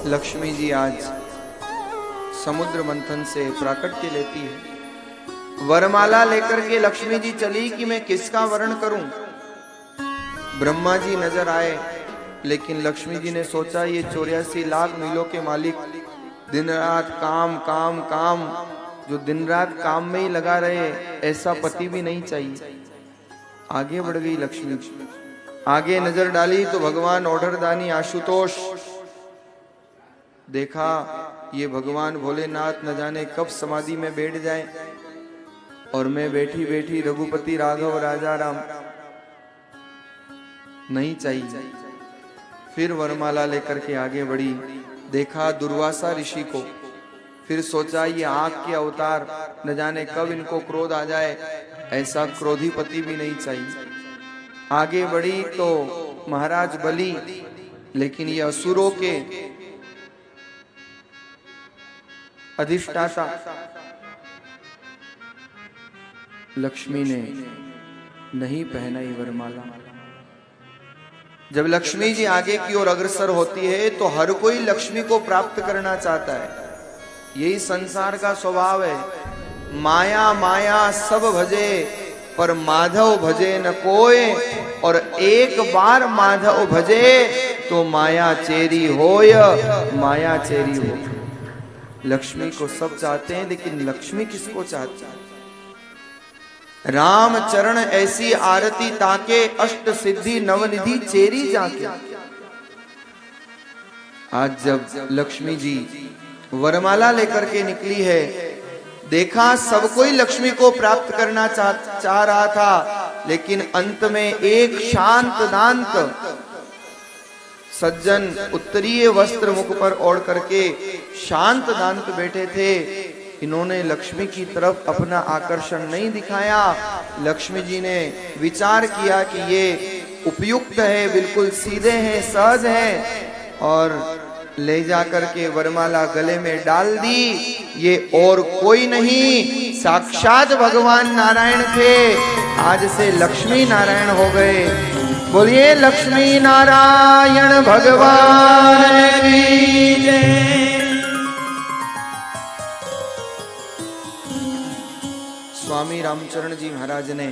लक्ष्मी जी आज समुद्र मंथन से प्राकट्य लेती है। वरमाला लेकर के लक्ष्मी जी चली कि मैं किसका वर्ण करूं। ब्रह्मा जी नजर आए, लेकिन लक्ष्मी जी ने सोचा ये 84 लाख मीलों के मालिक दिन रात काम काम काम, जो दिन रात काम में ही लगा रहे, ऐसा पति भी नहीं चाहिए। आगे बढ़ गई लक्ष्मी जी, आगे नजर डाली तो भगवान ऑर्डरदानी आशुतोष। देखा ये भगवान भोलेनाथ न जाने कब समाधि में बैठ जाए और मैं बैठी बैठी रघुपति राघव राजा राम, नहीं चाहिए। फिर वरमाला लेकर के आगे बढ़ी, देखा दुर्वासा ऋषि को, फिर सोचा ये आग के अवतार, न जाने कब इनको क्रोध आ जाए, ऐसा क्रोधी पति भी नहीं चाहिए। आगे बढ़ी तो महाराज बलि, लेकिन ये असुरों के अधिष्ठाता। लक्ष्मी ने नहीं पहनाई वरमाला। जब लक्ष्मी जी आगे की ओर अग्रसर होती है तो हर कोई लक्ष्मी को प्राप्त करना चाहता है। यही संसार का स्वभाव है। माया माया सब भजे पर माधव भजे न कोय, और एक बार माधव भजे तो माया चेरी होय, माया चेरी हो। लक्ष्मी को सब चाहते हैं, लेकिन लक्ष्मी किसको चाहती है? राम चरण ऐसी आरती ताके, अष्ट सिद्धि नवनिधि चेरी जाके। आज जब लक्ष्मी जी वरमाला लेकर के निकली है, देखा सब कोई लक्ष्मी को प्राप्त करना चाह रहा था, लेकिन अंत में एक शांत दांत सज्जन उत्तरीय वस्त्र मुख पर ओढ़ करके शांत दांत बैठे थे। इन्होंने लक्ष्मी की तरफ अपना आकर्षण नहीं दिखाया। लक्ष्मी जी ने विचार किया कि ये उपयुक्त है, बिल्कुल सीधे हैं, सहज हैं, और ले जाकर के वरमाला गले में डाल दी। ये और कोई नहीं, साक्षात भगवान नारायण थे। आज से लक्ष्मी नारायण हो गए। बोलिए लक्ष्मी नारायण भगवान की जय। स्वामी रामचरण जी महाराज ने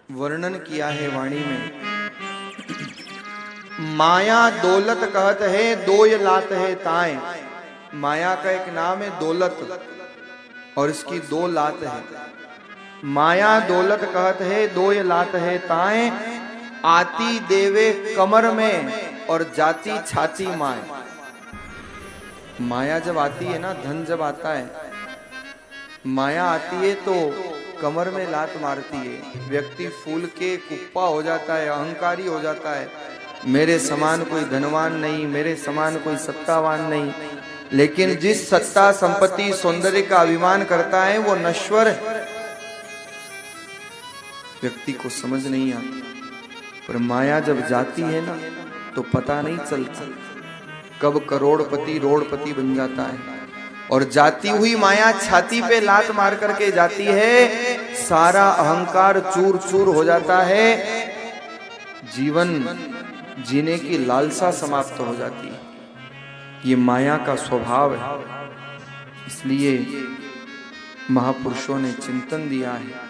वर्णन किया है वाणी में, माया दौलत कहत है, दोय लात है ताए। माया का एक नाम है दौलत, और इसकी दो लात है। माया दौलत कहत है, दोय लात है ताए। आती देवे कमर में और जाती छाती माए। माया जब आती है ना, धन जब आता है, माया आती है तो कमर में लात मारती है। व्यक्ति फूल के कुप्पा हो जाता है, अहंकारी हो जाता है। मेरे समान कोई धनवान नहीं, मेरे समान कोई सत्तावान नहीं। लेकिन जिस सत्ता संपत्ति सौंदर्य का अभिमान करता है वो नश्वर है, व्यक्ति को समझ नहीं आती। पर माया जब जाती है ना तो पता नहीं चलता कब करोड़पति रोड़पति बन जाता है। और जाती हुई माया छाती पे लात मार करके जाती है, सारा अहंकार चूर चूर हो जाता है, जीवन जीने की लालसा समाप्त हो जाती है। ये माया का स्वभाव है। इसलिए महापुरुषों ने चिंतन दिया है,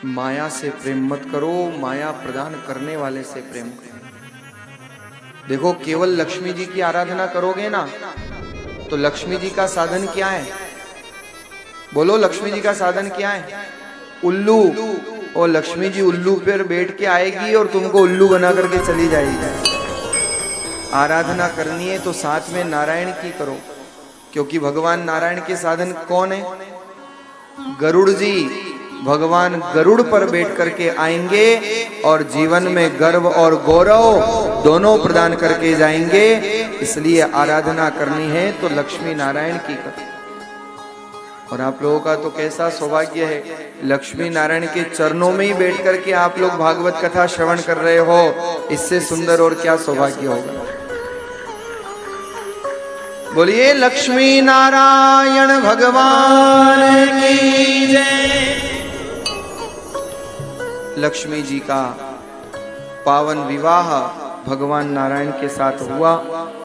माया से प्रेम मत करो, माया प्रदान करने वाले से प्रेम करो। देखो, केवल लक्ष्मी जी की आराधना करोगे ना तो लक्ष्मी जी का साधन क्या है? बोलो, लक्ष्मी जी का साधन क्या है? उल्लू। और लक्ष्मी जी उल्लू पर बैठ के आएगी और तुमको उल्लू बना करके चली जाएगी। आराधना करनी है तो साथ में नारायण की करो, क्योंकि भगवान नारायण के साधन कौन है? गरुड़ जी। भगवान गरुड़ पर बैठ करके आएंगे और जीवन में गर्व और गौरव दोनों प्रदान करके जाएंगे। इसलिए आराधना करनी है तो लक्ष्मी नारायण की करो। और आप लोगों का तो कैसा सौभाग्य है, लक्ष्मी नारायण के चरणों में ही बैठ करके आप लोग भागवत कथा श्रवण कर रहे हो। इससे सुंदर और क्या सौभाग्य होगा। बोलिए लक्ष्मी नारायण भगवान की जय। लक्ष्मी जी का पावन विवाह भगवान नारायण के साथ हुआ।